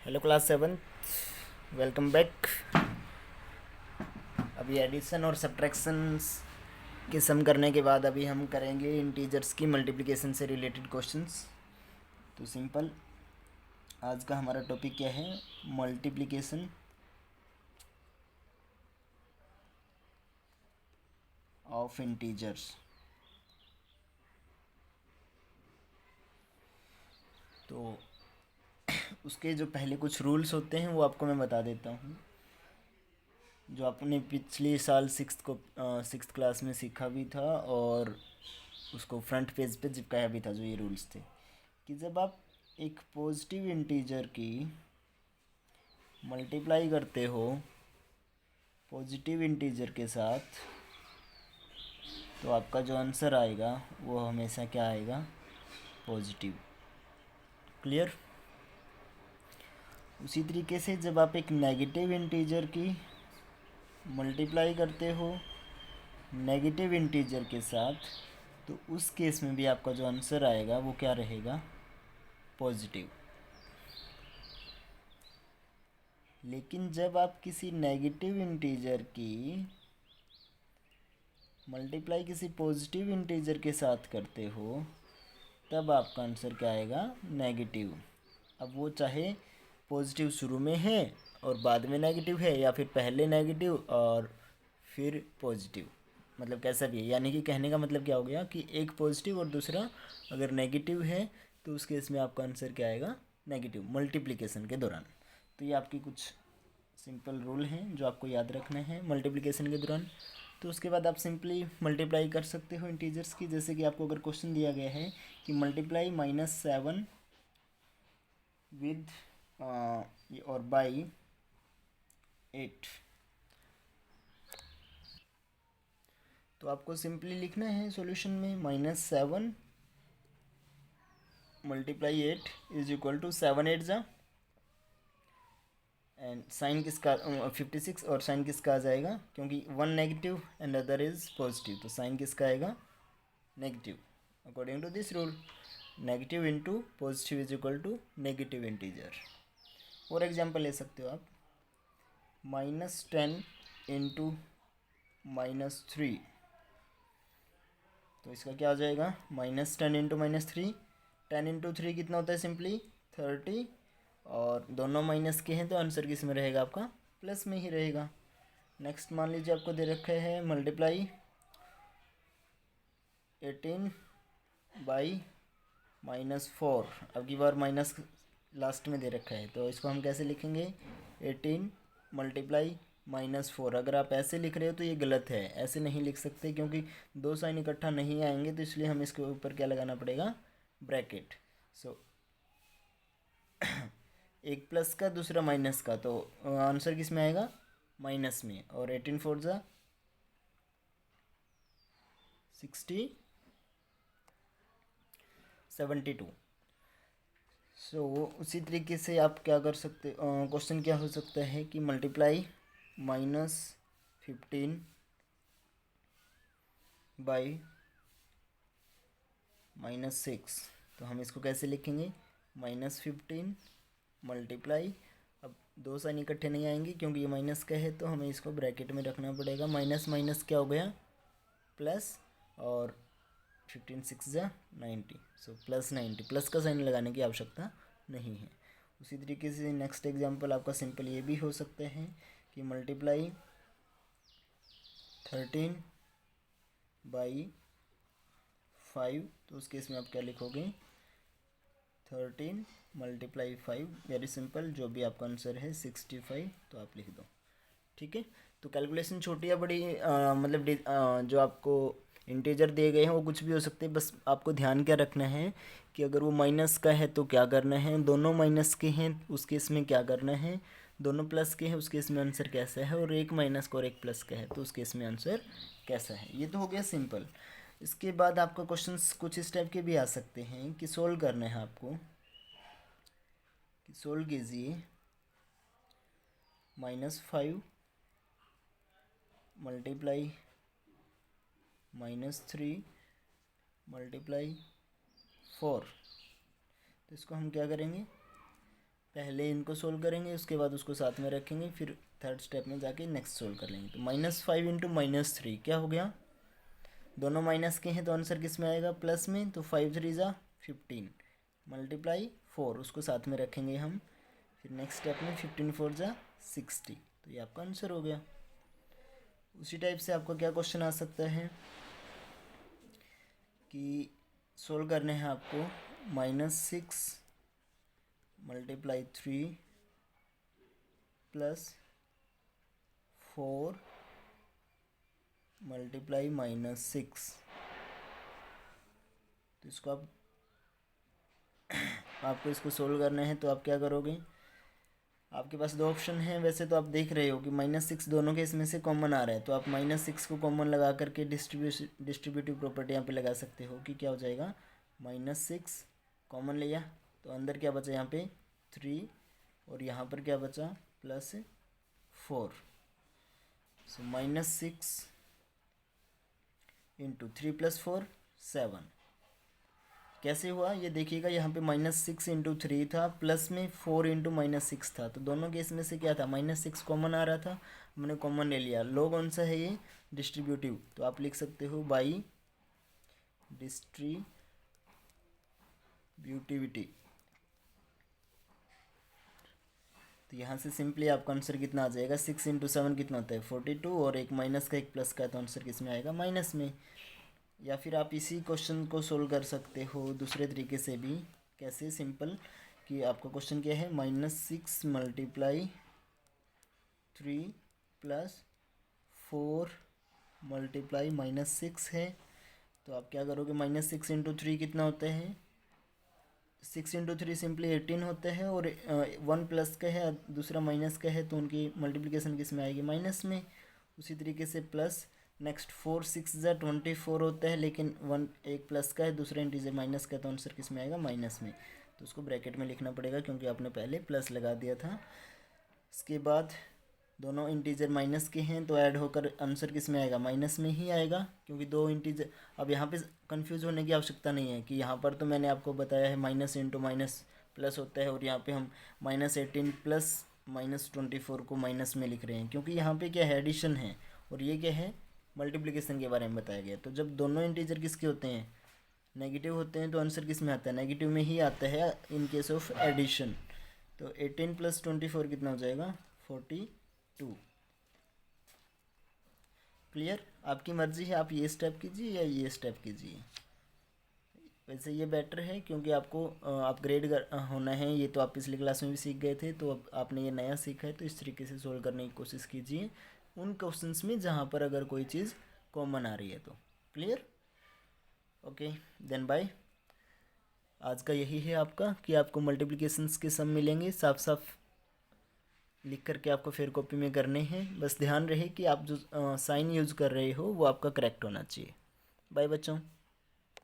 Hello class seven, welcome back. अभी addition और subtractions के सम करने के बाद अभी हम करेंगे इंटीजर्स की मल्टीप्लिकेशन से रिलेटेड क्वेश्चंस। तो सिंपल, आज का हमारा टॉपिक क्या है? Multiplication of integers. तो उसके जो पहले कुछ रूल्स होते हैं वो आपको मैं बता देता हूँ, जो आपने पिछले साल सिक्स्थ क्लास में सीखा भी था और उसको फ्रंट पेज पे चिपकाया भी था। जो ये रूल्स थे कि जब आप एक पॉजिटिव इंटीजर की मल्टीप्लाई करते हो पॉजिटिव इंटीजर के साथ, तो आपका जो आंसर आएगा वो हमेशा क्या आएगा? पॉजिटिव। क्लियर? उसी तरीके से जब आप एक नेगेटिव इंटीजर की मल्टीप्लाई करते हो नेगेटिव इंटीजर के साथ, तो उस केस में भी आपका जो आंसर आएगा वो क्या रहेगा? पॉजिटिव। लेकिन जब आप किसी नेगेटिव इंटीजर की मल्टीप्लाई किसी पॉजिटिव इंटीजर के साथ करते हो, तब आपका आंसर क्या आएगा? नेगेटिव। अब वो चाहे पॉजिटिव शुरू में है और बाद में नेगेटिव है, या फिर पहले नेगेटिव और फिर पॉजिटिव, मतलब कैसा भी है। यानी कि कहने का मतलब क्या हो गया कि एक पॉजिटिव और दूसरा अगर नेगेटिव है, तो उस केस में आपका आंसर क्या आएगा? नेगेटिव, मल्टीप्लिकेशन के दौरान। तो ये आपकी कुछ सिंपल रूल हैं जो आपको याद रखना है मल्टीप्लिकेशन के दौरान। तो उसके बाद आप सिंपली मल्टीप्लाई कर सकते हो इंटीजर्स की। जैसे कि आपको अगर क्वेश्चन दिया गया है कि मल्टीप्लाई -7 विद और बाई 8, तो आपको सिंपली लिखना है सॉल्यूशन में -7 मल्टीप्लाई 8 इज इक्वल टू 7 8 जा, एंड साइन किसका 56, और साइन किसका आ जाएगा? क्योंकि one negative and other is positive, तो साइन किसका आएगा? Negative. According to this rule, negative into positive is equal to negative integer. For example ले सकते हो आप, -10 इंटू -3, तो इसका क्या आ जाएगा? -10 इंटू -3, 10 इंटू 3 कितना होता है? सिंपली 30, और दोनों माइनस के हैं तो आंसर किस में रहेगा आपका? प्लस में ही रहेगा। नेक्स्ट मान लीजिए आपको दे रखा है मल्टीप्लाई 18 बाई -4, अब की बार माइनस लास्ट में दे रखा है, तो इसको हम कैसे लिखेंगे? 18 मल्टीप्लाई -4। अगर आप ऐसे लिख रहे हो तो ये गलत है, ऐसे नहीं लिख सकते, क्योंकि दो साइन इकट्ठा नहीं आएंगे, तो इसलिए हमें इसके ऊपर क्या लगाना पड़ेगा? ब्रैकेट। सो एक प्लस का दूसरा माइनस का, तो आंसर किस में आएगा? माइनस में। और 18 4 जा 60 72। सो उसी तरीके से आप क्या कर सकते, क्वेश्चन क्या हो सकता है कि मल्टीप्लाई -15 बाई -6, तो हम इसको कैसे लिखेंगे? -15 मल्टीप्लाई, अब दो साइन इकट्ठे नहीं आएंगे क्योंकि ये माइनस का है, तो हमें इसको ब्रैकेट में रखना पड़ेगा। माइनस माइनस क्या हो गया? प्लस, और 15 6 जा 90, सो +90। प्लस का साइन लगाने की आवश्यकता नहीं है। उसी तरीके से नेक्स्ट एग्जांपल आपका सिंपल ये भी हो सकते हैं कि मल्टीप्लाई 13 बाई 5, तो उस केस में आप क्या लिखोगे? 13 मल्टीप्लाई 5, वेरी सिंपल, जो भी आपका आंसर है 65, तो आप लिख दो। ठीक है? तो कैलकुलेशन छोटी या बड़ी, मतलब जो आपको इंटीजर दिए गए हैं वो कुछ भी हो सकते हैं। बस आपको ध्यान क्या रखना है कि अगर वो माइनस का है तो क्या करना है, दोनों माइनस के हैं उस केस में क्या करना है, दोनों प्लस के हैं उस केस में आंसर कैसा है, और एक माइनस का और एक प्लस का है तो उस केस में आंसर कैसा है। ये तो हो गया सिंपल। इसके बाद आपका क्वेश्चंस कुछ इस टाइप के भी आ सकते हैं कि सोल्व करना है आपको, कि सोल्व कीजिए -5 मल्टीप्लाई -3 मल्टीप्लाई 4। तो इसको हम क्या करेंगे? पहले इनको सोल्व करेंगे, उसके बाद उसको साथ में रखेंगे, फिर थर्ड स्टेप में जाके नेक्स्ट सोल्व कर लेंगे। तो -5 इंटू -3 क्या हो गया, दोनों माइनस के हैं तो आंसर किस में आएगा, प्लस में। तो 5 3 ज़ा 15 मल्टीप्लाई 4, उसको साथ में रखेंगे हम। फिर नेक्स्ट स्टेप में 15 4 ज़ा 60, तो ये आपका आंसर हो गया। उसी टाइप से आपका क्या क्वेश्चन आ सकता है कि सोल्व करने हैं आपको -6 मल्टीप्लाई 3 प्लस 4 मल्टीप्लाई -6। तो इसको आपको इसको सोल्व करना है, तो आप क्या करोगे, आपके पास दो ऑप्शन हैं। वैसे तो आप देख रहे हो कि -6 दोनों के इसमें से कॉमन आ रहा है, तो आप -6 को कॉमन लगा करके डिस्ट्रीब्यूटिव प्रॉपर्टी यहाँ पे लगा सकते हो कि क्या हो जाएगा, -6 कॉमन लिया तो अंदर क्या बचा यहाँ पे 3, और यहाँ पर क्या बचा +4। सो -6 इंटू 3 + 4 7। कैसे हुआ ये देखिएगा, यहाँ पे -6 इंटू 3 था, प्लस में 4 इंटू -6 था, तो दोनों केस में से क्या था, -6 कॉमन आ रहा था, हमने कॉमन ले लिया। लो कौन सा है ये, डिस्ट्रीब्यूटिव, तो आप लिख सकते हो बाई डिस्ट्रीब्यूटिविटी। तो यहाँ से सिंपली आपका आंसर कितना आ जाएगा, 6 इंटू 7 कितना होता है 42, और एक माइनस का एक प्लस का, तो आंसर किस में आएगा, माइनस में। या फिर आप इसी क्वेश्चन को सोल्व कर सकते हो दूसरे तरीके से भी। कैसे, सिंपल, कि आपका क्वेश्चन क्या है, -6 मल्टीप्लाई 3 प्लस 4 मल्टीप्लाई -6 है। तो आप क्या करोगे, -6 इंटू 3 कितना होता है, 6 इंटू 3 सिंपली 18 होता है, और 1 प्लस का है दूसरा माइनस का है, तो उनकी मल्टीप्लिकेशन किस में आएगी, माइनस में। उसी तरीके से प्लस नेक्स्ट 4 6 ज़ा 24 होता है, लेकिन 1 एक प्लस का है दूसरा इंटीजर माइनस का, तो आंसर किस में आएगा, माइनस में। तो उसको ब्रैकेट में लिखना पड़ेगा क्योंकि आपने पहले प्लस लगा दिया था। इसके बाद दोनों इंटीजर माइनस के हैं, तो ऐड होकर आंसर किस में आएगा, माइनस में ही आएगा, क्योंकि दो इंटीजर। अब यहाँ पे कंफ्यूज होने की आवश्यकता नहीं है कि यहाँ पर तो मैंने आपको बताया है माइनस इंटू माइनस प्लस होता है, और यहाँ पे हम -18 प्लस -24 को माइनस में लिख रहे हैं, क्योंकि यहाँ पे क्या है, एडिशन है, और ये क्या है, मल्टीप्लिकेशन के बारे में बताया गया। तो जब दोनों इंटीजर किसके होते हैं, नेगेटिव होते हैं, तो आंसर किस में आता है, नेगेटिव में ही आता है इन केस ऑफ एडिशन। तो 18 + 24 कितना हो जाएगा, 42। क्लियर, आपकी मर्जी है, आप ये स्टेप कीजिए या ये स्टेप कीजिए। वैसे ये बेटर है क्योंकि आपको अपग्रेड होना है, ये तो आप पिछली क्लास में भी सीख गए थे, तो अब आपने ये नया सीखा है, तो इस तरीके से सोल्व करने की कोशिश कीजिए उन क्वेश्चंस में जहाँ पर अगर कोई चीज़ कॉमन आ रही है तो। Clear, okay then bye. आज का यही है आपका कि आपको मल्टीप्लिकेशंस के सम मिलेंगे, साफ साफ लिख करके आपको फिर कॉपी में करने हैं। बस ध्यान रहे कि आप जो साइन यूज़ कर रहे हो वो आपका करेक्ट होना चाहिए। बाय बच्चों।